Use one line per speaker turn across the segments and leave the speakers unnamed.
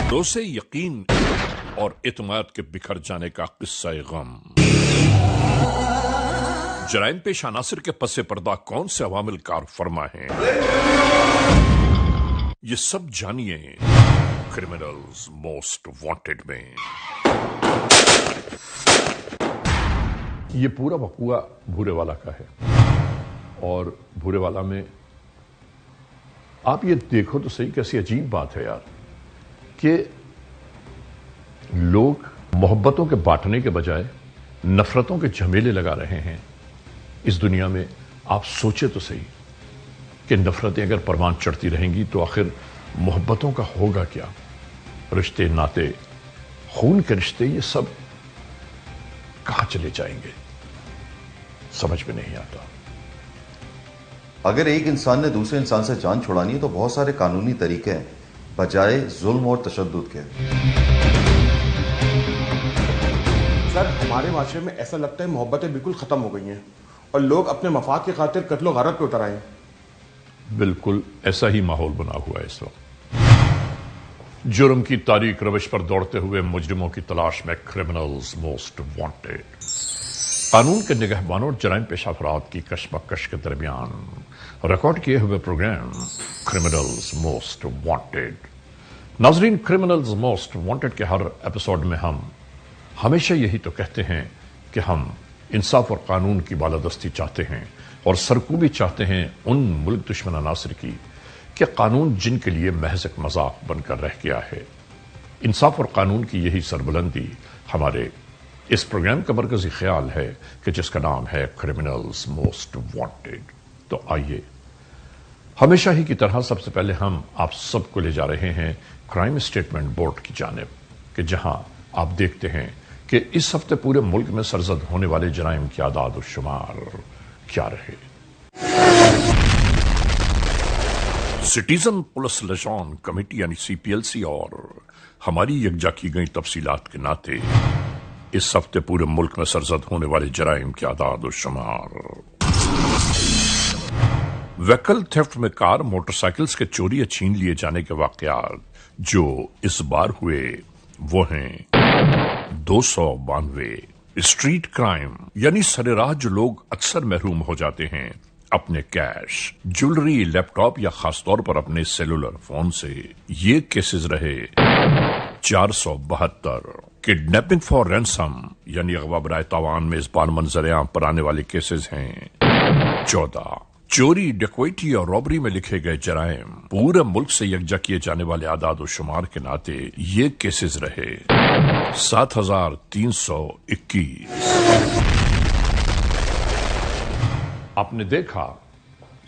भरोसे, यकीन और इत्मीनान के बिखर जाने का किस्सा गम। जराइम पेश अनासिर के पसे पर्दा कौन से अवामिल कार फरमा हैं, ये सब जानिए क्रिमिनल्स मोस्ट वांटेड में।
ये पूरा वकूआ भूरेवाला का है और भूरेवाला में आप ये देखो तो सही, कैसी अजीब बात है यार कि लोग मोहब्बतों के बांटने के बजाय नफरतों के झमेले लगा रहे हैं इस दुनिया में। आप सोचे तो सही कि नफरतें अगर परवान चढ़ती रहेंगी तो आखिर मोहब्बतों का होगा क्या। रिश्ते, नाते, खून के रिश्ते, ये सब कहां चले जाएंगे, समझ में नहीं आता।
अगर एक इंसान ने दूसरे इंसान से जान छुड़ानी है तो बहुत सारे कानूनी तरीके हैं बजाय जुल्म और तशद्दुद के।
सर, हमारे माशरे में ऐसा लगता है मोहब्बतें बिल्कुल खत्म हो गई हैं और लोग अपने मफाद की खातिर कत्लो गारत पे उतर आए हैं।
बिल्कुल ऐसा ही माहौल बना हुआ है इस वक्त। जुर्म की तारीख रविश पर दौड़ते हुए मुजरिमों की तलाश में क्रिमिनल्स मोस्ट वांटेड। कानून के निगहबानों और जराइम पेशा अफराद की कशमकश के दरमियान रिकॉर्ड किए हुए प्रोग्राम क्रिमिनल्स मोस्ट वांटेड। नाजरीन, क्रिमिनल्स मोस्ट वांटेड के हर एपिसोड में हम हमेशा यही तो कहते हैं कि हम इंसाफ और कानून की बालादस्ती चाहते हैं और सरकूबी चाहते हैं उन मुल्क दुश्मन अनासिर की कि कानून जिनके लिए महज एक मजाक बनकर रह गया है। इंसाफ और कानून की यही सरबुलंदी हमारे इस प्रोग्राम का मरकजी ख्याल है कि जिसका नाम है क्रिमिनल्स मोस्ट वांटेड। तो आइए, हमेशा ही की तरह सबसे पहले हम आप सबको ले जा रहे हैं क्राइम स्टेटमेंट बोर्ड की जानिब, कि जहां आप देखते हैं कि इस हफ्ते पूरे मुल्क में सरजद होने वाले जराइम की आदाद और शुमार क्या रहे।
सिटीजन पुलिस लिजॉन कमेटी यानी CPLC और हमारी यकजा की गई तफसीलात के नाते इस हफ्ते पूरे मुल्क में सरजद होने वाले जराइम की आदाद और शुमार। व्हीकल थेफ्ट में कार, मोटरसाइकिल्स के चोरी या छीन लिए जाने के वाकयात जो इस बार हुए वो हैं 292। स्ट्रीट क्राइम यानी सरेराह जो लोग अक्सर महरूम हो जाते हैं अपने कैश, ज्वेलरी, लैपटॉप या खासतौर पर अपने सेलुलर फोन से, ये केसेस रहे 472। किडनैपिंग फॉर रैंसम यानी अगवा बराए तावान में इस बार मंजर आम पर आने वाले केसेस हैं 14। चोरी, डकैती और रॉबरी में लिखे गए जराइम पूरे मुल्क से यकजा किए जाने वाले आदाद और शुमार के नाते ये केसेस रहे 7321।
आपने देखा,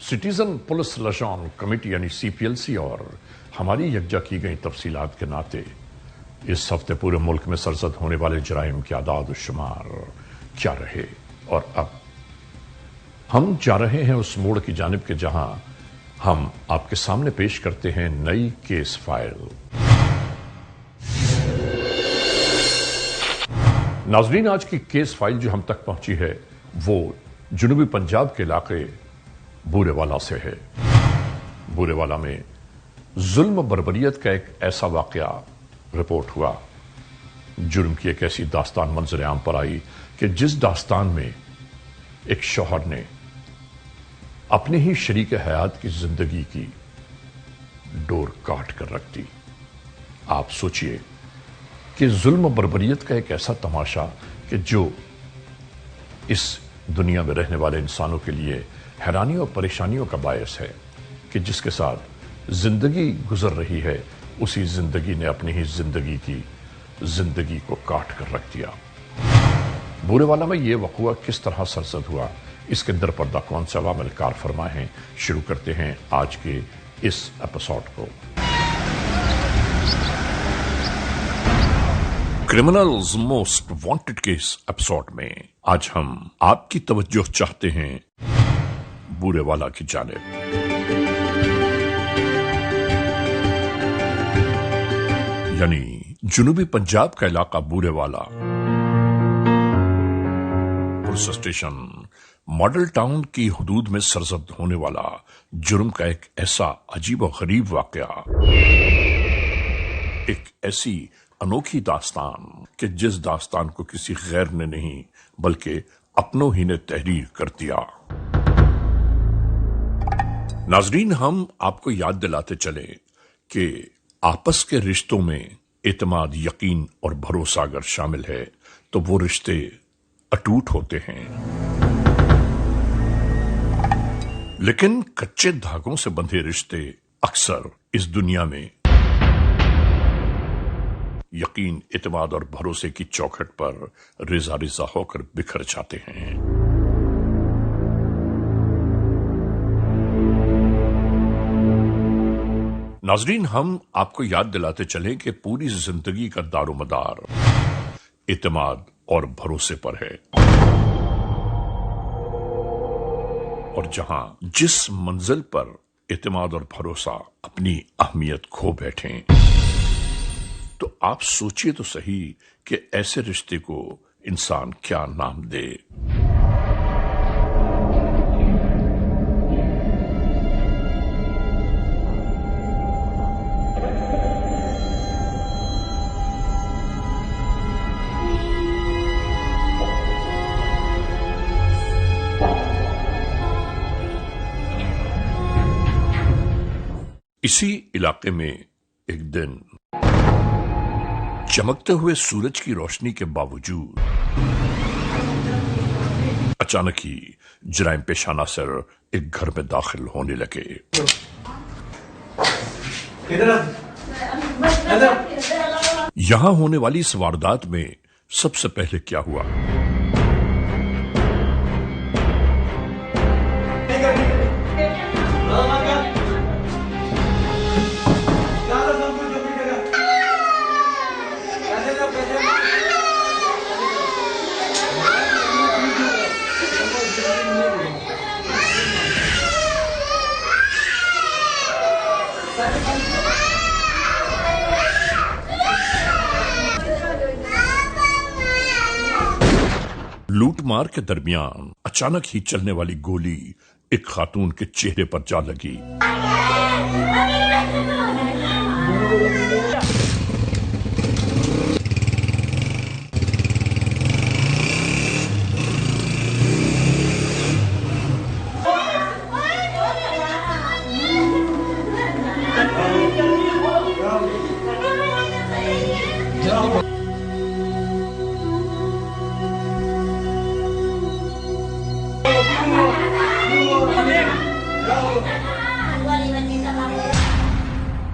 सिटीजन पुलिस लिजॉन कमेटी यानी CPLC और हमारी यकजा की गई तफसीलात के नाते इस हफ्ते पूरे मुल्क में सरजद होने वाले जराइम के आदाद और शुमार क्या रहे। और अब हम जा रहे हैं उस मोड़ की जानिब के जहां हम आपके सामने पेश करते हैं नई केस फाइल। नाजरीन, आज की केस फाइल जो हम तक पहुंची है वो जुनूबी पंजाब के इलाके भूरेवाला से है। भूरेवाला में जुल्म बर्बरियत का एक ऐसा वाकया रिपोर्ट हुआ, जुर्म की एक ऐसी दास्तान मंजर आम पर आई कि जिस दास्तान में एक शौहर ने अपने ही शरीक हयात की जिंदगी की डोर काट कर रख दी। आप सोचिए कि जुल्म बर्बरियत का एक ऐसा तमाशा कि जो इस दुनिया में रहने वाले इंसानों के लिए हैरानी और परेशानियों का बायस है कि जिसके साथ जिंदगी गुजर रही है उसी जिंदगी ने अपनी ही जिंदगी को काट कर रख दिया। भूरेवाला में यह वक़ुआ किस तरह सरजद हुआ, इसके अंदर पर्दा कौन से अवामिल कार फरमा हैं, शुरू करते हैं आज के इस एपिसोड को।
क्रिमिनल्स मोस्ट वांटेड के इस एपिसोड में आज हम आपकी तवज्जो चाहते हैं भूरेवाला की जानिब। यानी जुनूबी पंजाब का इलाका Bhurewala. Police station model town की हुदूद में सरजद होने वाला जुर्म का एक ऐसा अजीब और गरीब वाकया। ایک ایسی انوکھی داستان کہ جس داستان کو کسی غیر نے نہیں بلکہ اپنوں ہی نے تحریر کر دیا۔ ناظرین، ہم آپ کو یاد دلاتے چلیں کہ آپس کے رشتوں میں اعتماد، یقین اور بھروسہ اگر شامل ہے تو وہ رشتے اٹوٹ ہوتے ہیں، لیکن کچے دھاگوں سے بندھے رشتے اکثر اس دنیا میں یقین، اعتماد اور بھروسے کی چوکھٹ پر ریزہ ریزہ ہو کر بکھر جاتے ہیں۔ ناظرین، ہم آپ کو یاد دلاتے چلیں کہ پوری زندگی کا دار و مدار اعتماد اور بھروسے پر ہے، اور جہاں جس منزل پر اعتماد اور بھروسہ اپنی اہمیت کھو بیٹھیں تو آپ سوچئے تو صحیح کہ ایسے رشتے کو انسان کیا نام دے۔ اسی علاقے میں ایک دن چمکتے ہوئے سورج کی روشنی کے باوجود اچانک ہی جرائم پیشہ عناصر ایک گھر میں داخل ہونے لگے۔ یہاں ہونے والی اس واردات میں سب سے پہلے کیا ہوا؟ لوٹ مار کے درمیان اچانک ہی چلنے والی گولی ایک خاتون کے چہرے پر جا لگی۔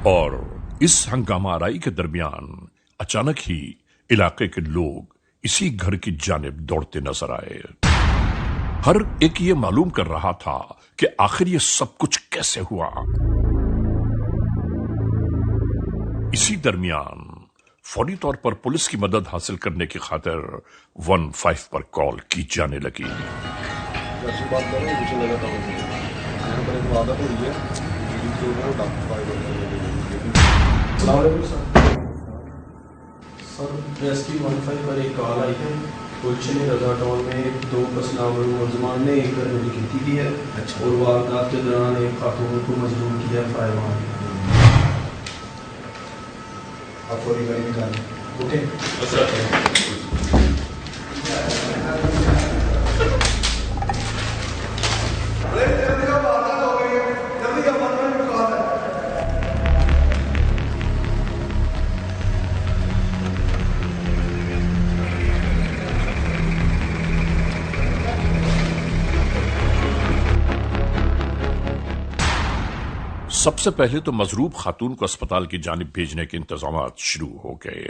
اور اس ہنگامہ آرائی کے درمیان اچانک ہی علاقے کے لوگ اسی گھر کی جانب دوڑتے نظر آئے۔ ہر ایک یہ معلوم کر رہا تھا کہ آخر یہ سب کچھ کیسے ہوا۔ اسی درمیان فوری طور پر پولیس کی مدد حاصل کرنے کی خاطر 15 پر کال کی جانے لگی۔
سر ریسکیو 15 پر ایک کال آئی ہے، پولیس نے رضا ٹاؤن میں 2 پسناور ملزمان نے ایک گھر میں ڈکیتی کی ہے اور واردات کے دوران ایک خاتون کو مظلوم کیا ہے فائر مار کے۔ آپ فوری گاڑی نکالیں۔ اوکے
سب سے پہلے تو مضروب خاتون کو اسپتال کی جانب بھیجنے کے انتظامات شروع ہو گئے۔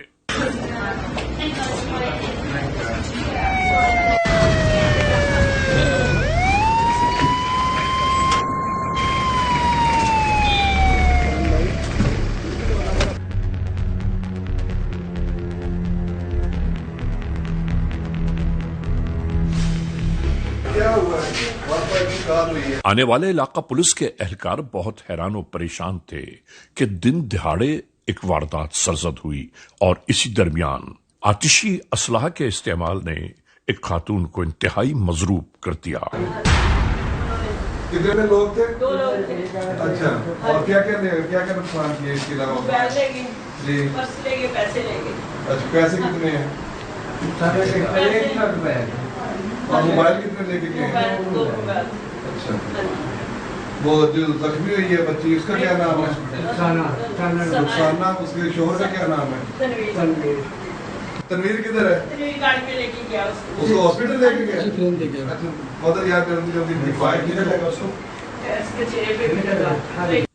آنے والے علاقہ پولیس کے اہلکار بہت حیران و پریشان تھے کہ دن دہاڑے ایک واردات سرزد ہوئی اور اسی درمیان آتشی اسلحہ کے استعمال نے ایک خاتون کو انتہائی مضروب کر دیا۔
कितने लोग थे?
2 लोग थे।
अच्छा, और क्या क्या नुकसान किए इसके अलावा?
मोबाइल ले गए,
जी,
पर्स ले गए, पैसे ले गए।
अच्छा, पैसे कितने हैं और मोबाइल कितने लेके गए हैं?
Mobile 2 mobile.
अच्छा, वो जो जख्मी हुई है बच्ची, उसका क्या नाम है? रुखसाना। उसके शोहर का क्या नाम है?
तनवीर
तनवीर किधर है?
गाड़ी में लेके गया उसको।
उसको हॉस्पिटल लेके गए? अच्छा, मदर यार जल्दी जल्दी दिखवाए। किधर लगा उसको?
इसके चेहरे पे भी लगा।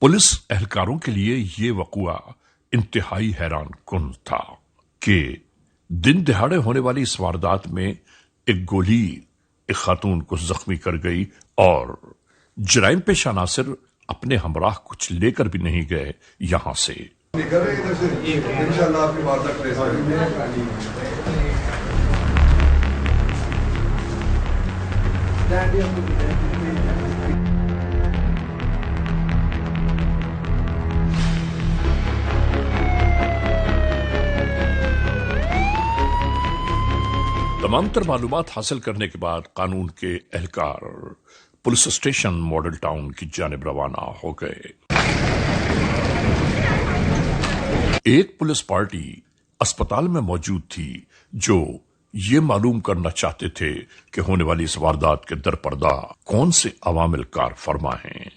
पुलिस एहलकारों के लिए ये वक़ुआ इंतहाई हैरान कुन था कि दिन दिहाड़े होने वाली इस वारदात में एक गोली एक खातून को जख्मी कर गई और जराइम पेश अनासिर अपने हमराह कुछ लेकर भी नहीं गए यहां से।
निकल रहे इधर से, इंशाल्लाह आपकी वारदात ट्रेस करेंगे।
तमाम तर मालूमात हासिल करने के बाद कानून के एहलकार पुलिस स्टेशन मॉडल टाउन की जानिब रवाना हो गए। एक पुलिस पार्टी अस्पताल में मौजूद थी जो ये मालूम करना चाहते थे कि होने वाली इस वारदात के दरपर्दा कौन से अवामिल कार फरमा हैं।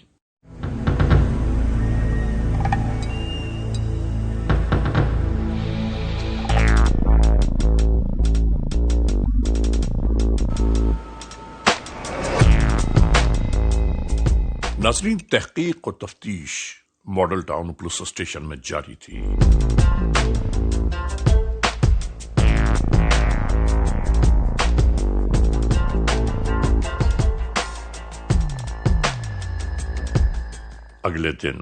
नाज़रीन, तहकीक और तफ्तीश मॉडल टाउन पुलिस स्टेशन में जारी थी। अगले दिन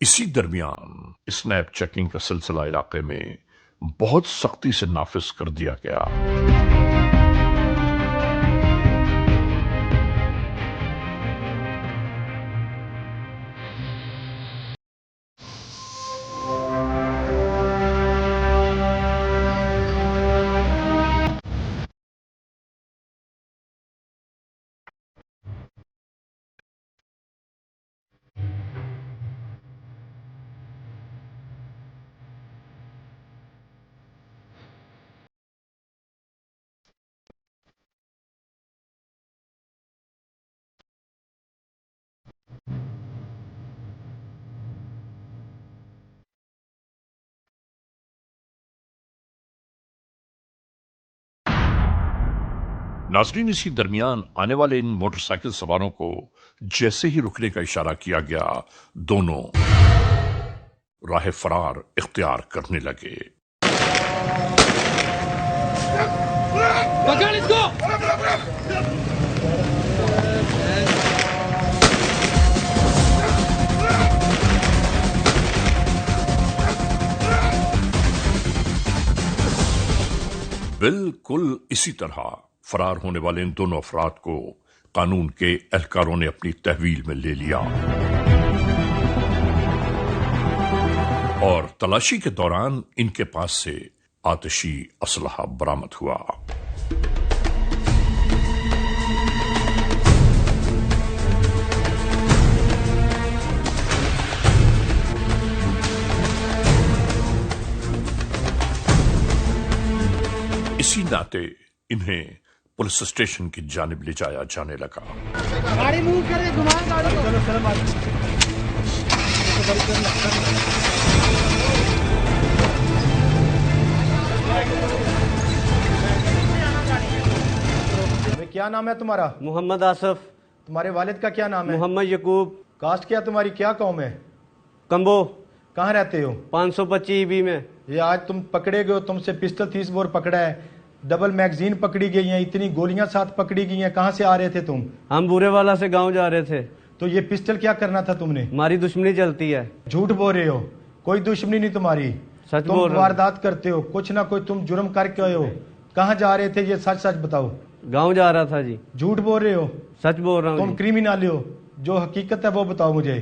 इसी दरमियान स्नैप चेकिंग का सिलसिला इलाके में बहुत सख्ती से नाफिज कर दिया गया। नाज़रीन, इसी दरमियान आने वाले इन मोटरसाइकिल सवारों को जैसे ही रुकने का इशारा किया गया, दोनों राह फरार इख्तियार करने लगे। बिल्कुल इसी तरह फरार होने वाले इन दोनों अफराद को कानून के एहलकारों ने अपनी तहवील में ले लिया और तलाशी के दौरान इनके पास से आतिशी असलहा बरामद हुआ। इसी नाते इन्हें पुलिस स्टेशन की जानिब ले जाया जाने लगा।
गाड़ी मूव करे, घुमाएं गाड़ी को।
क्या नाम है तुम्हारा?
मोहम्मद आसफ।
तुम्हारे वालिद का क्या नाम है?
मोहम्मद यकूब।
कास्ट क्या तुम्हारी, क्या कौम है?
कंबो।
कहाँ रहते हो?
525 ईबी में।
ये आज तुम पकड़े गए हो, तुमसे पिस्टल 30 बोर पकड़ा है, डबल मैगजीन पकड़ी गई हैं, इतनी गोलियां साथ पकड़ी गई हैं। कहाँ से आ रहे थे तुम?
हम बुरे वाला से गांव जा रहे थे।
तो ये पिस्टल क्या करना था तुमने?
हमारी दुश्मनी चलती है।
झूठ बोल रहे हो, कोई दुश्मनी नहीं तुम्हारी।
सच
तुम
बोल रहा हूं।
वारदात करते हो, कुछ ना कोई तुम जुर्म करके आए हो। कहाँ जा रहे थे ये सच सच बताओ।
गांव जा रहा था जी।
झूठ बोल रहे हो?
सच बोल रहा हूँ।
तुम क्रिमिनल हो, जो हकीकत है वो बताओ मुझे।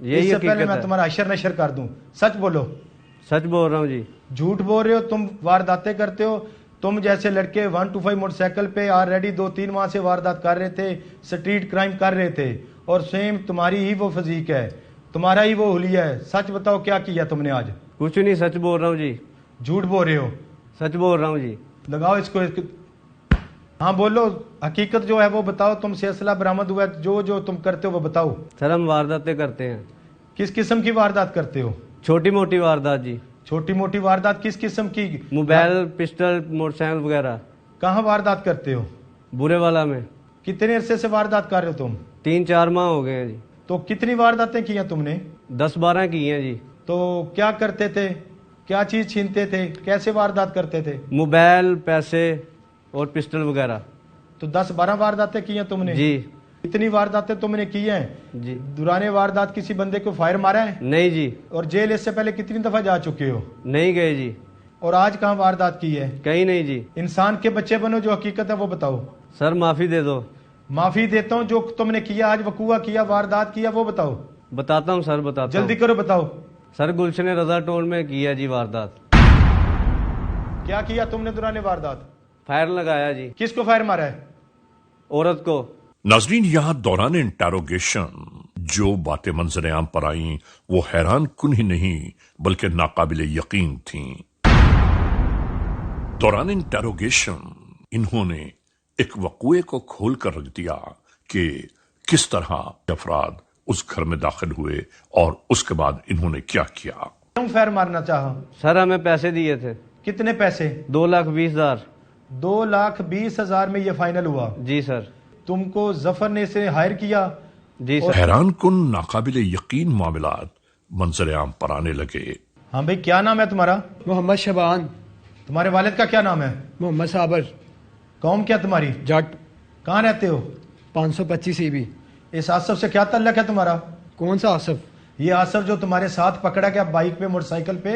यही
इससे
हकीकत
पहले मैं
है।
तुम्हारा हशर नशर कर दूं। सच बोलो।
सच बोल रहा हूँ जी।
झूठ बोल रहे हो, तुम वारदातें करते हो। तुम जैसे लड़के 125 मोटरसाइकिल पे ऑलरेडी 2-3 माह से वारदात कर रहे थे, स्ट्रीट क्राइम कर रहे थे, और सेम तुम्हारी ही वो फिजिक है, तुम्हारा ही वो हुलिया है। सच बताओ क्या किया तुमने आज?
कुछ नहीं, सच बोल रहा हूँ जी।
झूठ बोल रहे हो?
सच बोल रहा हूँ जी।
लगाओ इसको। हाँ बोलो, हकीकत जो है वो बताओ। तुमसे असला बरामद हुआ है, जो जो तुम करते हो वो बताओ।
सर हम वारदातें करते हैं।
किस किस्म की वारदात करते हो?
छोटी मोटी वारदात जी।
छोटी मोटी वारदात किस किस्म की?
मोबाइल, पिस्टल, मोटरसाइकिल वगैरह।
कहाँ वारदात करते हो?
बुरे वाला में।
कितने अरसे से वारदात कर रहे हो तुम?
3-4 माह हो गए हैं जी।
तो कितनी वारदातें की हैं तुमने?
10-12 की हैं जी।
तो क्या करते थे? क्या चीज छीनते थे? कैसे वारदात करते थे?
मोबाइल, पैसे और पिस्टल वगैरह।
तो 10-12 वारदातें की हैं तुमने
जी।
इतनी वारदातें तुमने की हैं
जी।
दुराने वारदात किसी बंदे को फायर मारा है?
नहीं जी।
और जेल इससे पहले कितनी दफा जा चुके हो?
नहीं गए जी।
और आज कहाँ वारदात की है?
कहीं नहीं जी।
इंसान के बच्चे बनो, जो हकीकत है वो बताओ।
सर माफी दे दो।
माफी देता हूँ, जो तुमने किया आज, वकूआ किया, वारदात किया, वो बताओ।
बताता हूँ सर, बताता
जल्दी
हूँ।
करो, बताओ।
सर गुलशन रजा टोल में किया जी वारदात।
क्या किया तुमने दुराने वारदात?
फायर लगाया जी।
किसको फायर मारा है?
औरत को।
नाजरीन, यहां दौरान इंटेरोगेशन जो बातें मंजर आम पर आईं वो हैरान कुन ही नहीं बल्कि नाकाबिले यकीन थीं। दौरान इंटेरोगेशन इन्होंने एक वक़ूए को खोल कर रख दिया कि किस तरह अफराद उस घर में दाखिल हुए और उसके बाद इन्होंने क्या किया।
क्यों फायर मारना चाहा?
सर हमें पैसे दिए थे।
कितने पैसे?
2,20,000।
2,20,000 में ये फाइनल हुआ?
जी सर।
तुमको जफर ने इसे हायर किया?
जी सर।
हैरान कुन नाकाबिले यकीन मामलात मंजर आम पर आने लगे।
हाँ भाई, क्या नाम है तुम्हारा?
मोहम्मद शबान।
तुम्हारे वालिद का क्या नाम है?
मोहम्मद साबर।
कौम क्या तुम्हारी?
जट।
कहाँ रहते हो?
525 ईबी।
इस आसफ से क्या तल्लक है तुम्हारा?
कौन सा आसफ?
ये आसफ जो तुम्हारे साथ पकड़ा गया बाइक पे, मोटरसाइकिल पे,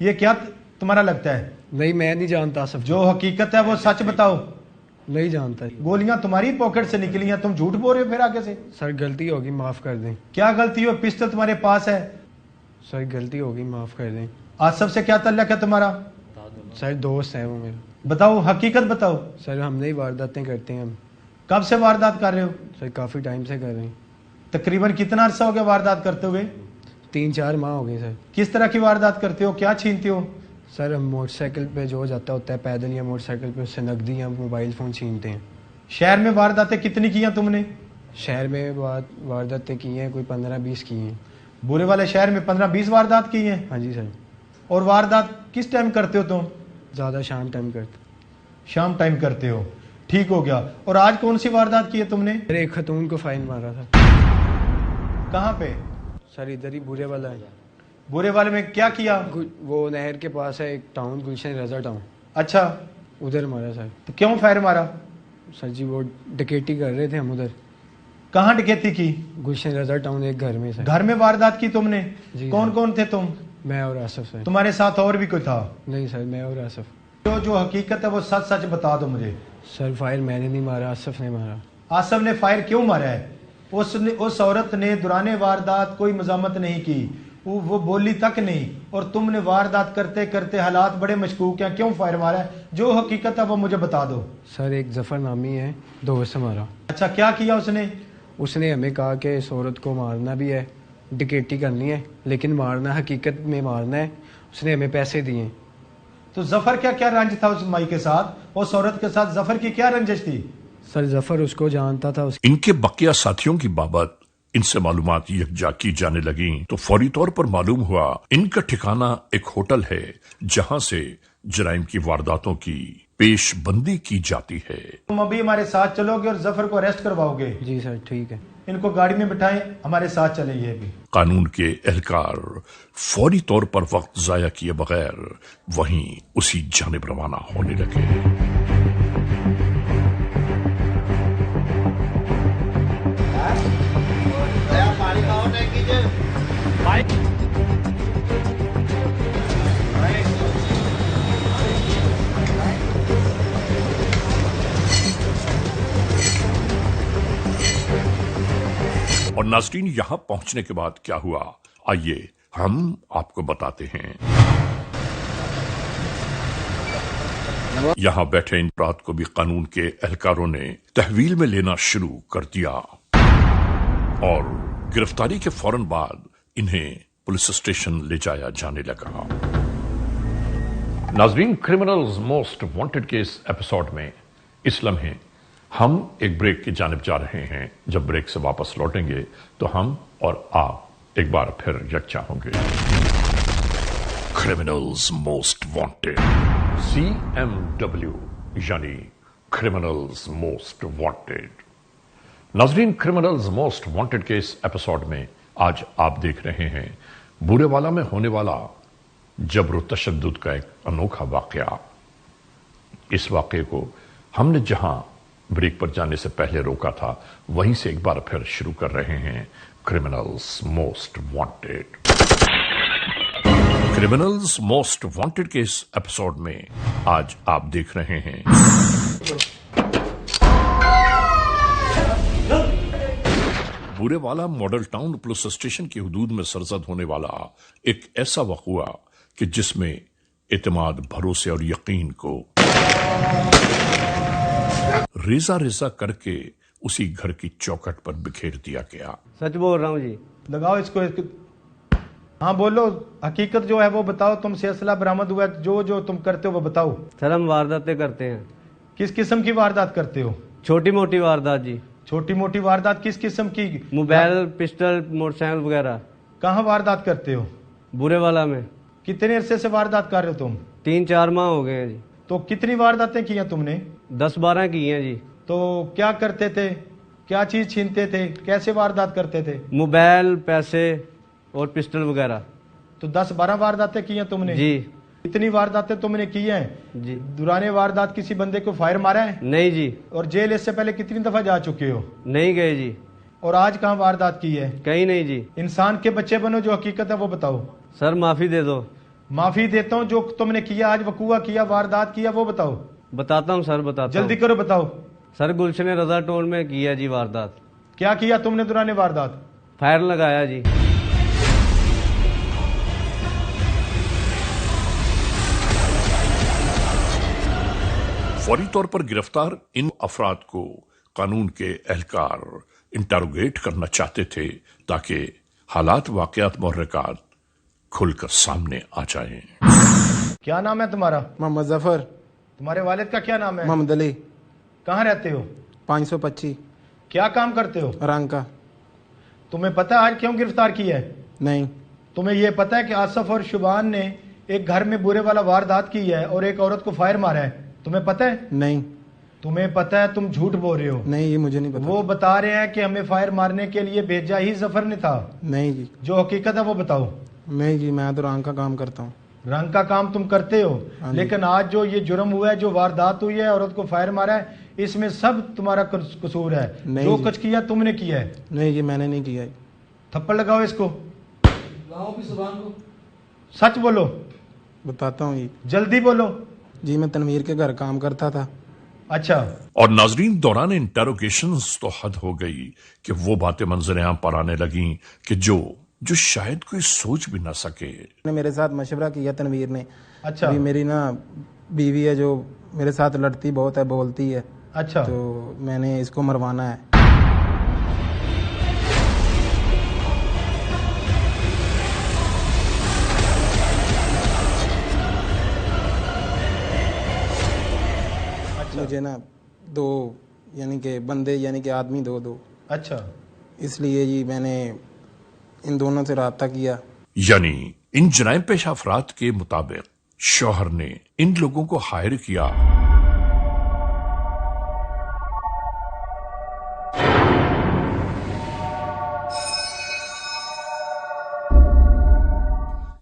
ये क्या तुम्हारा लगता है?
नहीं, मैं नहीं जानता आसफ।
जो हकीकत है वो सच बताओ।
नहीं जानता।
गोलियां तुम्हारी पॉकेट से निकली हैं, तुम झूठ बोल रहे हो फिर आगे से।
सर गलती होगी, माफ कर दें।
क्या गलती हो? पिस्टल तुम्हारे पास है।
सर गलती होगी, माफ कर दें।
आसफ से क्या तल्लक है तुम्हारा?
सर दोस्त है वो मेरा।
बताओ, हकीकत बताओ।
सर हम नहीं वारदातें करते हैं हम।
कब से वारदात कर रहे हो?
सर काफ़ी टाइम से कर रहे हैं।
तकरीबन कितना अरसा हो गया वारदात करते हुए?
3-4 माह हो गए सर।
किस तरह की वारदात करते हो? क्या छीनते हो?
सर हम मोटरसाइकिल पे जो जाता होता है पैदल या मोटरसाइकिल पे, उससे नकदी या मोबाइल फ़ोन छीनते हैं।
शहर में वारदातें कितनी की हैं तुमने?
शहर में वारदातें की हैं कोई 15-20 की हैं।
बुरे वाले शहर में 15-20 वारदात की हैं?
हाँ जी सर।
और वारदात किस टाइम करते हो तुम?
ज़्यादा शाम टाइम करते।
शाम टाइम करते हो, ठीक हो गया। और आज कौन सी वारदात की है तुमने?
सर एक खतून को फाइन मारा था।
कहाँ पे?
सर इधर ही बुरे वाला है।
बुरे वाले में क्या किया?
वो नहर के पास है एक टाउन, गुलशन रजा टाउन।
अच्छा,
उधर मारा सर।
तो क्यों फायर मारा?
सर जी वो डकैती कर रहे थे हम उधर।
कहाँ डकैती की?
गुलशन रजा टाउन एक घर में सर।
घर में वारदात की तुमने?
जी
कौन
सर।
कौन थे तुम?
मैं और आसफ सर।
तुम्हारे साथ और भी कोई था?
नहीं सर, मैं और आसफ।
जो जो हकीकत है वो सच सच बता दो मुझे।
सर फायर मैंने नहीं मारा, आसफ ने मारा।
आसफ ने फायर क्यों मारा है? उस औरत ने दुराने वारदात कोई मजामत नहीं की, वो बोली तक नहीं, और तुमने वारदात करते करते हालात बड़े मशकूक हैं, क्यों फायर मारा है? जो हकीकत है वो मुझे बता दो।
सर एक जफर नामी है, दोस्त हमारा।
अच्छा, क्या किया उसने?
उसने हमें कहा कि इस औरत को मारना भी है, डकैती करनी है, लेकिन मारना हकीकत में मारना है। उसने हमें पैसे दिए।
तो जफर क्या क्या रंज था उस माई के साथ? उस औरत के साथ जफर की क्या रंजिश थी?
सर जफर उसको जानता था।
इनके बकिया साथियों की बाबत इनसे मालूमात यकजा की जाने लगी तो फौरी तौर पर मालूम हुआ इनका ठिकाना एक होटल है जहां से जराइम की वारदातों की पेशबंदी की जाती है।
तुम अभी हमारे साथ चलोगे और जफर को अरेस्ट करवाओगे?
जी सर ठीक है।
इनको गाड़ी में बिठाएं, हमारे साथ चले। ये भी
कानून के एहलकार फौरी तौर पर वक्त जाया किए बगैर वहीं उसी जानिब रवाना होने लगे। और नाज़रीन, यहां पहुंचने के बाद क्या हुआ, आइए हम आपको बताते हैं। यहां बैठे इन अफराद को भी कानून के एहलकारों ने तहवील में लेना शुरू कर दिया और गिरफ्तारी के फौरन बाद इन्हें पुलिस स्टेशन ले जाया जाने लगा।
नाजरीन, क्रिमिनल्स मोस्ट वांटेड के इस एपिसोड में इस लम्हे हम एक ब्रेक की जानिब जा रहे हैं। जब ब्रेक से वापस लौटेंगे तो हम और आप एक बार फिर यकजा होंगे।
क्रिमिनल्स मोस्ट वांटेड,
CMW यानी क्रिमिनल्स मोस्ट वांटेड। नाजरीन, क्रिमिनल्स मोस्ट वांटेड के इस एपिसोड में आज आप देख रहे हैं बूरेवाला में होने वाला जबर तशद्दुद का एक अनोखा वाकया। इस वाकये को हमने जहां ब्रेक पर जाने से पहले रोका था, वहीं से एक बार फिर शुरू कर रहे हैं criminals most wanted.
Criminals most wanted के इस एपिसोड में आज आप देख रहे हैं Burewala model town police station की हुदूद में सरजद होने वाला एक ऐसा वाक़या कि जिसमें एतमाद, भरोसे और यकीन को रेजा रेजा करके उसी घर की चौखट पर बिखेर दिया गया।
सच बोल रहा हूँ जी।
लगाओ इसको। हाँ बोलो, हकीकत जो है वो बताओ। तुमसे असला बरामद हुआ है, जो जो तुम करते हो वो बताओ।
सर हम वारदातें करते हैं।
किस किस्म की वारदात करते हो?
छोटी मोटी वारदात जी।
छोटी मोटी वारदात किस किस्म की?
मोबाइल, पिस्टल, मोटरसाइकिल वगैरह।
कहाँ वारदात करते हो?
बूरेवाला में।
कितने अरसे से वारदात कर रहे हो तुम?
3-4 माह हो गए हैं जी।
तो कितनी वारदातें की हैं तुमने?
10-12 की हैं जी।
तो क्या करते थे? क्या चीज छीनते थे? कैसे वारदात करते थे?
मोबाइल, पैसे और पिस्टल वगैरह।
तो 10-12 वारदातें की हैं तुमने
जी।
इतनी वारदातें तुमने की हैं
जी।
दुराने वारदात किसी बंदे को फायर मारा है?
नहीं जी।
और जेल इससे पहले कितनी दफा जा चुके हो?
नहीं गए जी।
और आज कहाँ वारदात की है?
कहीं नहीं जी।
इंसान के बच्चे बनो, जो हकीकत है वो बताओ।
सर माफी दे दो।
माफी देता हूँ। जो तुमने किया, आज वकूआ किया, वारदात किया, वो बताओ।
बताता हूँ सर, बताता
जल्दी
हूँ।
करो, बताओ।
सर गुलशन रजा टोल में किया जी वारदात।
क्या किया तुमने दुराने वारदात?
फायर लगाया जी।
फौरी तौर पर गिरफ्तार इन अफराद को कानून के एहलकार इंटरोगेट करना चाहते थे ताकि हालात, वाकयात, मुहर्रिकात खुलकर सामने आ जाएं।
क्या नाम है तुम्हारा?
मोहम्मद जफर।
तुम्हारे वालिद का क्या नाम है?
मोहम्मद अली।
कहाँ रहते हो?
525।
क्या काम करते हो?
रंग का।
तुम्हें पता है आज क्यों गिरफ्तार किया है?
नहीं।
तुम्हें यह पता है कि आसफ और शुबान ने एक घर में बुरे वाला वारदात की है और एक औरत को फायर मारा है? तुम्हें पता है?
नहीं।
तुम्हें पता है? तुम झूठ बोल रहे हो।
नहीं, ये मुझे नहीं पता।
वो बता रहे हैं कि हमें फायर मारने के लिए भेजा ही जफर ने था।
नहीं जी।
जो हकीकत है वो बताओ।
नहीं जी, मैं तो रंग का काम करता हूँ।
रंग का काम तुम करते हो, लेकिन आज जो ये जुर्म हुआ है, जो वारदात हुई है, औरत को फायर मारा है, इसमें सब तुम्हारा कसूर है। जो कुछ किया तुमने किया है।
नहीं जी, मैंने नहीं किया।
थप्पड़ लगाओ इसको।
लगाओ भी जुबान को।
सच बोलो।
बताता हूँ जी।
जल्दी बोलो।
जी, मैं तनवीर के घर काम करता था।
अच्छा।
और नाजरीन, दौरान इंटेरोगेशंस तो हद हो गई कि वो बातें मंजर आम पर आने लगी कि जो शायद कोई सोच भी ना सके।
मेरे साथ मशवरा किया तनवीर ने।
अच्छा।
अभी मेरी ना बीवी है जो मेरे साथ लड़ती बहुत है, बोलती है।
अच्छा।
तो मैंने इसको मरवाना है। मुझे ना दो यानी कि बंदे यानी कि आदमी दो।
अच्छा।
इसलिए जी मैंने इन दोनों से राब्ता किया।
यानी इन जराइम पेशा अफराद के मुताबिक शौहर ने इन लोगों को हायर किया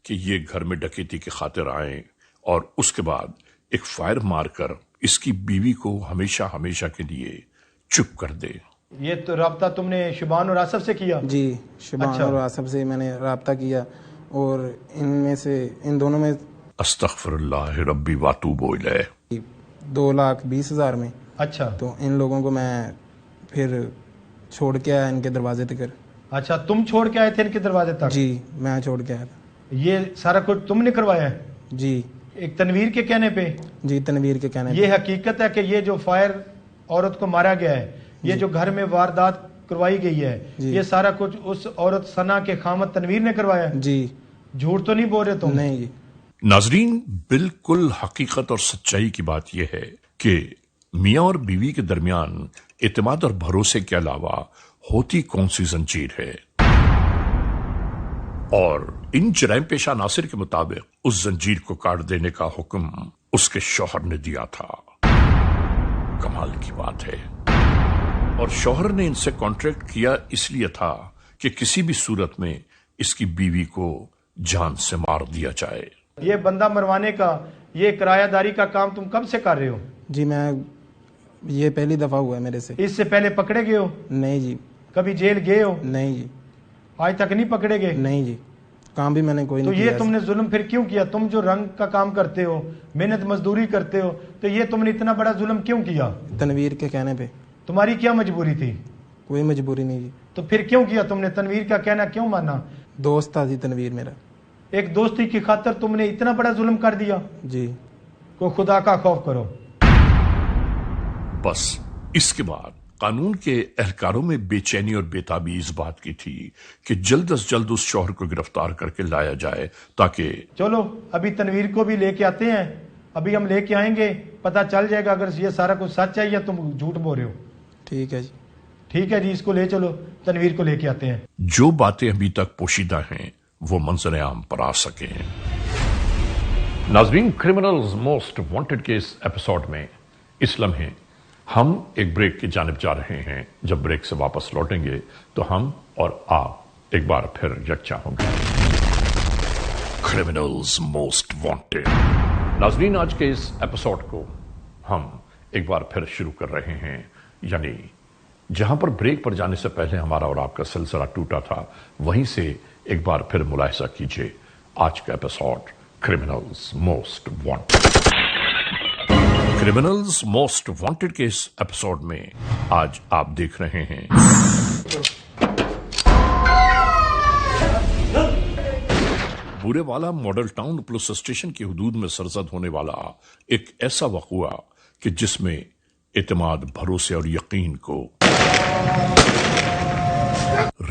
कि ये घर में डकैती की खातिर आए और उसके बाद एक फायर मारकर इसकी बीवी को हमेशा हमेशा के लिए चुप कर दे।
ये तो राब्ता तुमने शुबान और आसफ से किया?
जी, शुबान
अच्छा।
और आसफ से मैंने राब्ता किया और इनमें से इन दोनों में
अस्तगफिरुल्लाह रब्बी वातूबु इलैह
2,20,000 में।
अच्छा।
तो इन लोगों को मैं फिर छोड़ के आया इनके दरवाजे तक।
अच्छा, तुम छोड़ के आए थे इनके दरवाजे तक?
जी, मैं छोड़ के आया था।
ये सारा कुछ तुमने करवाया है?
जी।
ایک تنویر کے کہنے پہ؟
جی تنویر کے کہنے
یہ حقیقت ہے کہ یہ جو فائر عورت کو مارا گیا ہے، یہ جو گھر میں واردات کروائی گئی ہے، یہ سارا کچھ اس عورت ثنا کے خامد تنویر نے کروایا ہے؟
جی
جھوٹ تو نہیں بول رہے تم؟
نہیں جی
ناظرین، بالکل حقیقت اور سچائی کی بات یہ ہے کہ میاں اور بیوی کے درمیان اعتماد اور بھروسے کے علاوہ ہوتی کون سی زنجیر ہے، اور ان جرائم پیشہ عناصر کے مطابق اس زنجیر کو کاٹ دینے کا حکم اس کے شوہر نے دیا تھا۔ کمال کی بات ہے، اور شوہر نے ان سے کانٹریکٹ کیا اس لیے تھا کہ کسی بھی صورت میں اس کی بیوی کو جان سے مار دیا جائے۔
یہ بندہ مروانے کا، یہ کرایہ داری کا کام تم کب سے کر رہے ہو؟
جی میں یہ پہلی دفعہ ہوا ہے میرے سے۔
اس سے پہلے پکڑے گئے ہو؟
نہیں جی۔
کبھی جیل گئے ہو؟
نہیں جی۔
آج تک نہیں پکڑے گئے؟
نہیں جی، کام بھی میں نے کوئی
تو
نہیں کیا۔
یہ تم نے ظلم پھر کیوں کیا؟ تم جو رنگ کا کام کرتے ہو، محنت مزدوری کرتے ہو، تو یہ تم نے اتنا بڑا ظلم کیوں کیا؟
تنویر کے کہنے پہ۔
تمہاری کیا مجبوری تھی؟
کوئی مجبوری نہیں جی۔
تو پھر کیوں کیا تم نے؟ تنویر کا کہنا کیوں مانا؟
دوست تھا جی تنویر میرا۔
ایک دوستی کی خاطر تم نے اتنا بڑا ظلم کر دیا؟
جی۔
کو خدا کا خوف کرو۔
بس اس کے بعد قانون کے اہلکاروں میں بے چینی اور بے تابی اس بات کی تھی کہ جلد از جلد اس شوہر کو گرفتار کر کے لایا جائے تاکہ
چلو ابھی تنویر کو بھی لے کے آتے ہیں، ابھی ہم لے کے آئیں گے، پتہ چل جائے گا اگر یہ سارا کچھ سچ ہے یا تم جھوٹ بول رہے ہو۔
ٹھیک ہے جی۔
ٹھیک ہے جی، اس کو لے چلو، تنویر کو لے کے آتے ہیں۔
جو باتیں ابھی تک پوشیدہ ہیں وہ منظر عام پر آ سکیں۔
ناظرین، کرمنلز موسٹ وانٹڈ کے اس ایپیسوڈ میں اس لمحے ہم ایک بریک کی جانب جا رہے ہیں۔ جب بریک سے واپس لوٹیں گے تو ہم اور آپ ایک بار پھر یکجا ہوں گے۔
Criminals most wanted.
ناظرین، آج کے اس ایپیسوڈ کو ہم ایک بار پھر شروع کر رہے ہیں، یعنی جہاں پر بریک پر جانے سے پہلے ہمارا اور آپ کا سلسلہ ٹوٹا تھا، وہیں سے ایک بار پھر ملاحظہ کیجئے آج کا episode criminals most wanted.
Criminals most wanted کے اس ایپیسوڈ میں آج آپ دیکھ رہے ہیں بورے والا ماڈل ٹاؤن پولیس اسٹیشن کی حدود میں سرزد ہونے والا ایک ایسا واقعہ کہ جس میں اعتماد، بھروسے اور یقین کو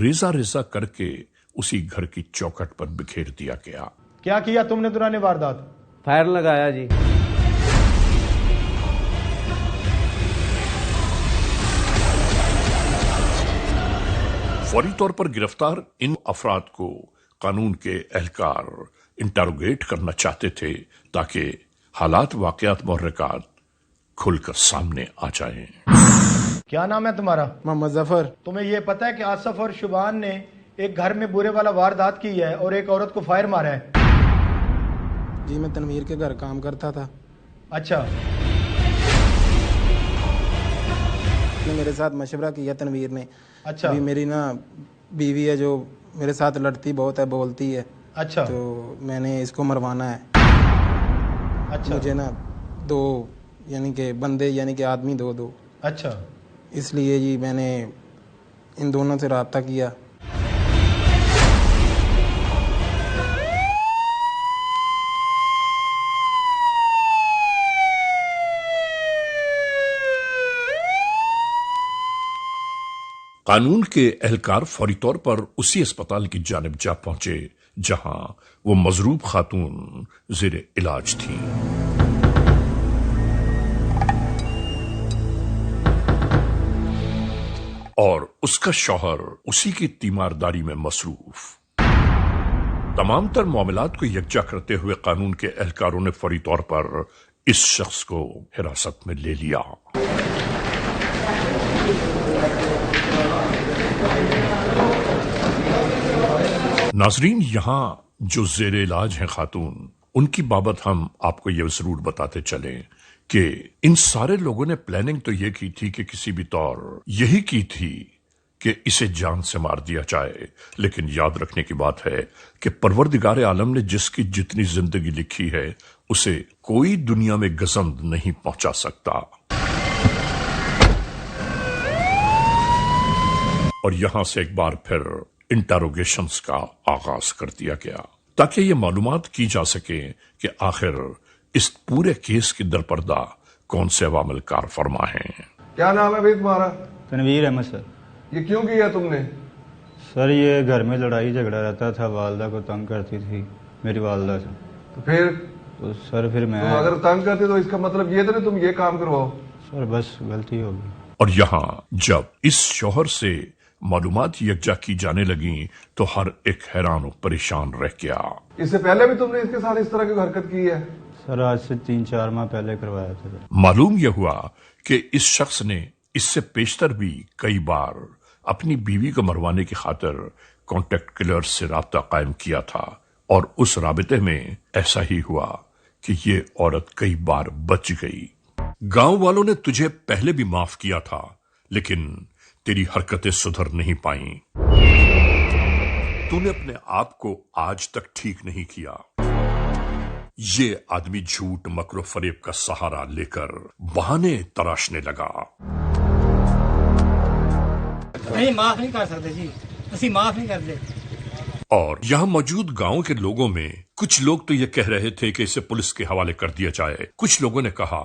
ریزہ ریزہ کر کے اسی گھر کی چوکھٹ پر بکھیر دیا گیا۔
کیا کیا تم نے دوران واردات؟
فائر لگایا جی۔
فوری طور پر گرفتار ان افراد کو قانون کے اہلکار انٹروگیٹ کرنا چاہتے تھے تاکہ حالات، واقعات، محرکات کھل کر سامنے آ جائیں۔
کیا نام ہے تمہارا؟
محمد ظفر۔
تمہیں یہ پتا ہے کہ آصف اور شبان نے ایک گھر میں بورے والا واردات کی ہے اور ایک عورت کو فائر مارا ہے؟
جی میں تنویر کے گھر کام کرتا تھا۔
اچھا،
نے میرے ساتھ مشورہ کیا تنویر نے۔
اچھا،
ابھی میری نا بیوی ہے جو میرے ساتھ لڑتی بہت ہے، بولتی ہے۔
اچھا،
تو میں نے اس کو مروانا ہے۔
اچھا،
مجھے نا دو یعنی کہ بندے یعنی کہ آدمی دو
اچھا،
اس لیے جی میں نے ان دونوں سے رابطہ کیا۔
قانون کے اہلکار فوری طور پر اسی اسپتال کی جانب جا پہنچے جہاں وہ مضروب خاتون زیر علاج تھی۔ اور اس کا شوہر اسی کی تیمارداری میں مصروف۔ تمام تر معاملات کو یکجا کرتے ہوئے قانون کے اہلکاروں نے فوری طور پر اس شخص کو حراست میں لے لیا۔ ناظرین، یہاں جو زیر علاج ہیں خاتون، ان کی بابت ہم آپ کو یہ ضرور بتاتے چلیں کہ ان سارے لوگوں نے پلاننگ تو یہ کی تھی کہ کسی بھی طور یہی کی تھی کہ اسے جان سے مار دیا جائے، لیکن یاد رکھنے کی بات ہے کہ پروردگار عالم نے جس کی جتنی زندگی لکھی ہے اسے کوئی دنیا میں گزند نہیں پہنچا سکتا۔ اور یہاں سے ایک بار پھر انٹروگیشنز کا آغاز کر دیا گیا تاکہ یہ معلومات کی جا سکے کہ آخر इस पूरे केस की दरपर्दा कौन से अवामिल कार फरमा हैं।
क्या नाम है भाई तुम्हारा?
तनवीर अहमद सर।
ये क्यों किया तुमने?
सर ये घर में लड़ाई झगड़ा रहता था, वालदा को तंग करती थी मेरी वालदा से।
तो फिर
तो सर फिर मैं
तुम अगर तंग करते तो इसका मतलब ये तो नहीं तुम ये काम करवाओ।
सर बस गलती हो गई।
और यहाँ जब इस शौहर से मालूमात यकजा की जाने लगी तो हर एक हैरान और परेशान रह गया।
इससे पहले भी तुमने इसके साथ इस तरह की हरकत की है?
सर आज से 3-4 माह पहले करवाया था।
मालूम यह हुआ कि इस शख्स ने इससे पेशतर भी कई बार अपनी बीवी को मरवाने की खातिर कॉन्टेक्ट किलर से राब्ता कायम किया था और उस राबते में ऐसा ही हुआ कि ये औरत कई बार बच गई। गांव वालों ने तुझे पहले भी माफ किया था लेकिन तेरी हरकतें सुधर नहीं पाईं। तूने अपने आप को आज तक ठीक नहीं किया। ये आदमी झूठ मकरो फरेब का सहारा लेकर बहाने तराशने लगा।
नहीं माफ नहीं कर सकते जी, ਅਸੀਂ माफ नहीं करते।
और यहां मौजूद गांव के लोगों में कुछ लोग तो ये कह रहे थे कि इसे पुलिस के हवाले कर दिया जाए। कुछ लोगों ने कहा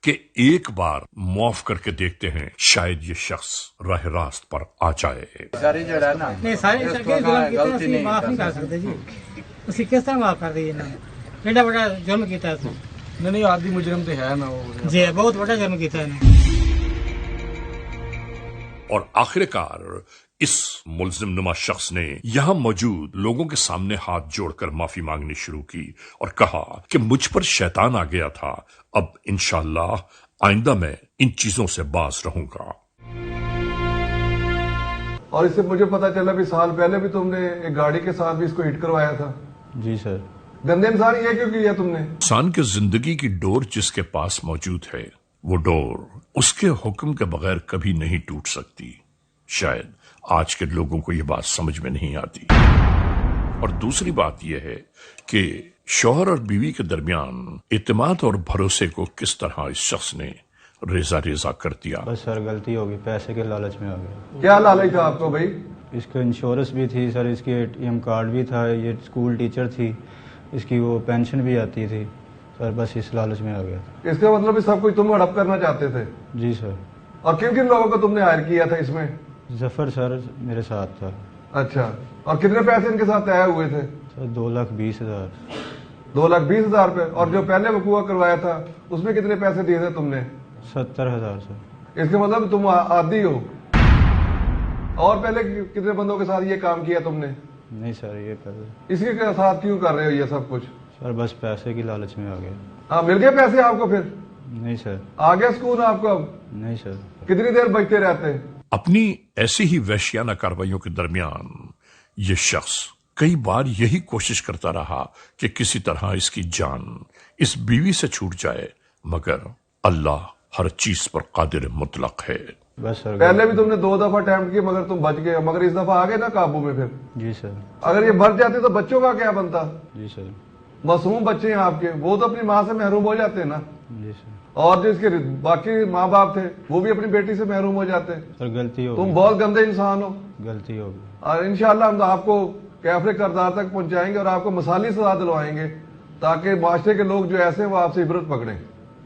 कि एक बार माफ करके देखते हैं, शायद ये शख्स राह रास्त पर आ जाए।
नहीं सारे सरकार जुल्म कीता, ਅਸੀਂ माफ नहीं कर सकते जी। ਅਸੀਂ किस तरह माफ कर दईए ना? एडा बड़ा जुल्म कीता है। नहीं आदमी मुजरम तो है ना वो जी, बहुत बड़ा जुल्म कीता है।
और आखिरकार इस मुल्जिम नुमा शख्स ने यहां मौजूद लोगों के सामने हाथ जोड़कर माफी मांगनी शुरू की और कहा कि मुझ पर शैतान आ गया था, अब इंशाअल्लाह आइंदा मैं इन चीजों से बाज रहूंगा।
और इससे मुझे पता चला भी साल पहले भी तुमने एक गाड़ी के साथ भी इसको हिट करवाया था।
जी सर।
गंदे इंसान ये क्यों किया तुमने?
इंसान के जिंदगी की डोर जिसके पास मौजूद है वो डोर उसके हुक्म के बगैर कभी नहीं टूट सकती। शायद आज के लोगों को यह बात समझ में नहीं आती। और दूसरी बात यह है कि शौहर और बीवी के दरमियान इत्मीनान और भरोसे को किस तरह इस शख्स ने रेजा रेजा कर दिया।
बस सर गलती होगी, पैसे के लालच में आ गया।
क्या लालच था आपको भाई?
इसका इंश्योरेंस भी थी सर, इसकी ATM कार्ड भी था, ये स्कूल टीचर थी, इसकी वो पेंशन भी आती थी सर, बस इस लालच में आ गया था।
इसका मतलब भी सब कुछ तुम हड़प करना चाहते थे?
जी सर।
और किन किन लोगों को तुमने हायर किया था इसमें?
जफर सर मेरे साथ था।
अच्छा, और कितने पैसे इनके साथ तय हुए थे?
सर 2,20,000।
2,20,000 रुपए। और जो पहले वकूआ करवाया था उसमें कितने पैसे दिए थे तुमने?
70,000 सर।
इसका मतलब तुम आदी हो। और पहले कितने बंदों के साथ ये काम किया तुमने?
नहीं सर ये पहले।
इसके साथ क्यों कर रहे हो ये सब कुछ?
सर बस पैसे की लालच में आ गया।
हाँ, मिल गए पैसे आपको फिर?
नहीं सर।
आ गया सुकून आपको अब?
नहीं सर।
कितनी देर बचते रहते?
अपनी ऐसी ही वहशियाना कार्रवाइयों के दरमियान ये शख्स कई बार यही कोशिश करता रहा कि किसी तरह इसकी जान इस बीवी से छूट जाए, मगर अल्लाह हर चीज पर कादिर मुतलक है।
बस सर
पहले भी तुमने 2 दफा अटेम्प्ट किए मगर तुम बच गए, मगर इस दफा आ गए ना काबू में फिर?
जी सर।
अगर ये मर जाते तो बच्चों का क्या बनता?
जी सर।
मासूम बच्चे हैं आपके, वो तो अपनी माँ से महरूम हो जाते हैं ना।
जी सर। और
जो इसके बाकी माँ बाप थे वो भी अपनी बेटी से महरूम हो जाते।
सर गलती हो
तुम बहुत गंदे इंसान हो।
गलती होगी।
और इंशाल्लाह हम आपको कैफरे करदार तक पहुंचाएंगे और आपको मसाली सजा दिलवाएंगे ताकि माशरे के लोग जो ऐसे वो आपसे इबरत पकड़ें।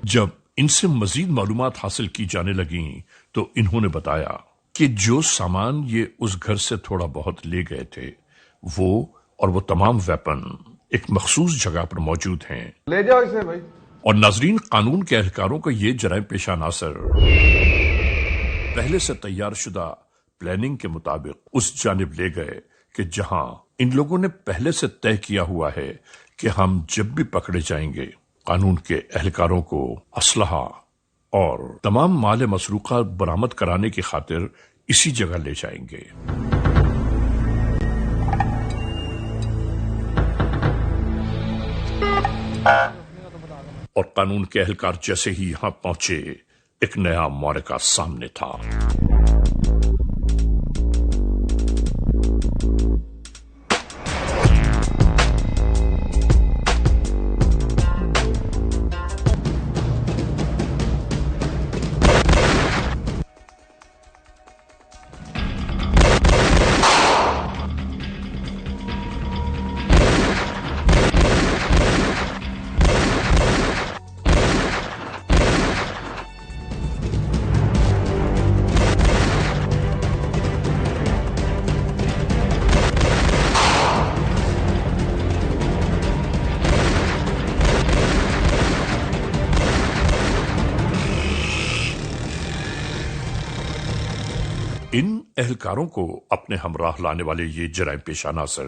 जब इनसे मजीद मालूमात हासिल की जाने लगी तो इन्होंने बताया कि जो सामान ये उस घर से थोड़ा बहुत ले गए थे वो और वो तमाम वेपन एक मखसूस जगह पर मौजूद हैं।
ले जाओ इसे भाई।
और नाजरीन, कानून के एहलकारों को ये जराइम पेशा नासर पहले से तैयार शुदा प्लानिंग के मुताबिक उस जानिब ले गए कि जहां इन लोगों ने पहले से तय किया हुआ है कि हम जब भी पकड़े जाएंगे कानून के एहलकारों को असलहा और तमाम माल मसरूका बरामद कराने की खातिर इसी जगह ले जाएंगे। और कानून के एहलकार जैसे ही यहां पहुंचे एक नया मारका सामने था। ان اہلکاروں کو اپنے ہمراہ لانے والے یہ جرائم پیشہ ناصر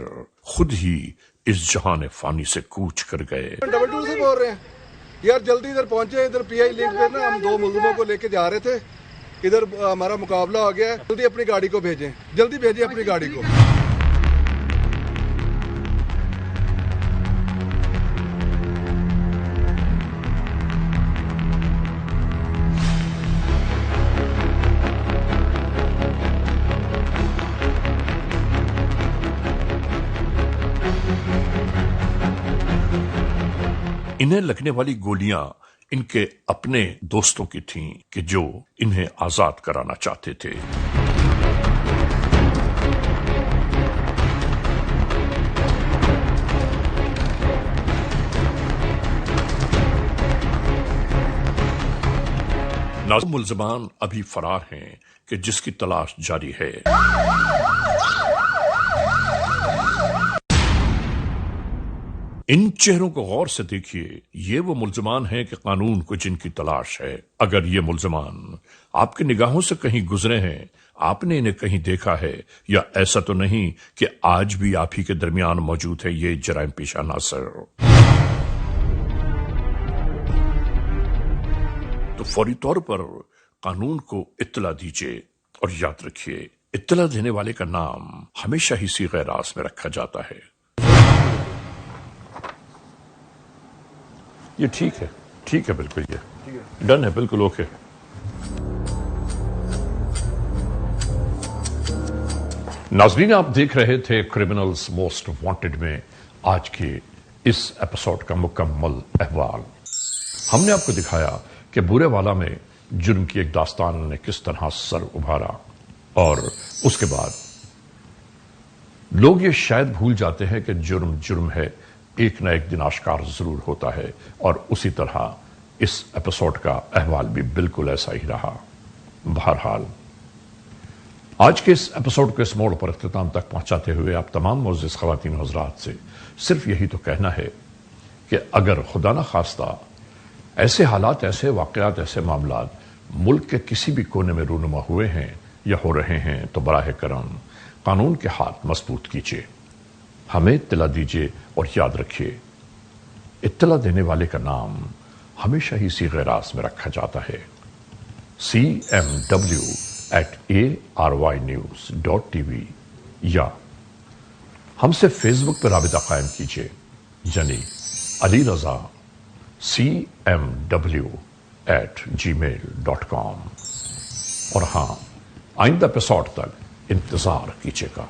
خود ہی اس جہان فانی سے کوچ کر گئے۔
222 سے بول رہے ہیں یار، جلدی ادھر پہنچے، ادھر پی آئی لنک پہ نا ہم 2 ملزموں کو لے کے جا رہے تھے، ادھر ہمارا مقابلہ ہو گیا ہے، جلدی اپنی گاڑی کو بھیجیں، جلدی بھیجیں اپنی گاڑی کو۔
انہیں لگنے والی گولیاں ان کے اپنے دوستوں کی تھیں کہ جو انہیں آزاد کرانا چاہتے تھے۔ نازم ملزمان ابھی فرار ہیں کہ جس کی تلاش جاری ہے۔ ان چہروں کو غور سے دیکھیے، یہ وہ ملزمان ہیں کہ قانون کو جن کی تلاش ہے۔ اگر یہ ملزمان آپ کی نگاہوں سے کہیں گزرے ہیں، آپ نے انہیں کہیں دیکھا ہے، یا ایسا تو نہیں کہ آج بھی آپ ہی کے درمیان موجود ہے یہ جرائم پیشہ ناصر، تو فوری طور پر قانون کو اطلاع دیجیے، اور یاد رکھیے اطلاع دینے والے کا نام ہمیشہ ہی صیغہ راست میں رکھا جاتا ہے۔ یہ ٹھیک ہے بالکل، یہ ڈن ہے، بالکل اوکے۔ ناظرین، آپ دیکھ رہے تھے کرمنلز موسٹ وانٹڈ میں آج کے اس ایپیسوڈ کا مکمل احوال۔ ہم نے آپ کو دکھایا کہ بورے والا میں جرم کی ایک داستان نے کس طرح سر ابھارا، اور اس کے بعد لوگ یہ شاید بھول جاتے ہیں کہ جرم ہے، ایک نہ ایک دن آشکار ضرور ہوتا ہے، اور اسی طرح اس ایپیسوڈ کا احوال بھی بالکل ایسا ہی رہا۔ بہرحال آج کے اس ایپیسوڈ کو اس موڑ پر اختتام تک پہنچاتے ہوئے آپ تمام معزز خواتین و حضرات سے صرف یہی تو کہنا ہے کہ اگر خدا نہ خواستہ ایسے حالات، ایسے واقعات، ایسے معاملات ملک کے کسی بھی کونے میں رونما ہوئے ہیں یا ہو رہے ہیں، تو براہ کرم قانون کے ہاتھ مضبوط کیجیے، ہمیں اطلاع دیجیے، اور یاد رکھیے اطلاع دینے والے کا نام ہمیشہ ہی صیغہ راست میں رکھا جاتا ہے۔ cmw@arYnews.tv، یا ہم سے فیس بک پر رابطہ قائم کیجیے، یعنی علی رضا cmw@gmail.com، اور ہاں، آئندہ ایپیسوڈ تک انتظار کیجیے گا۔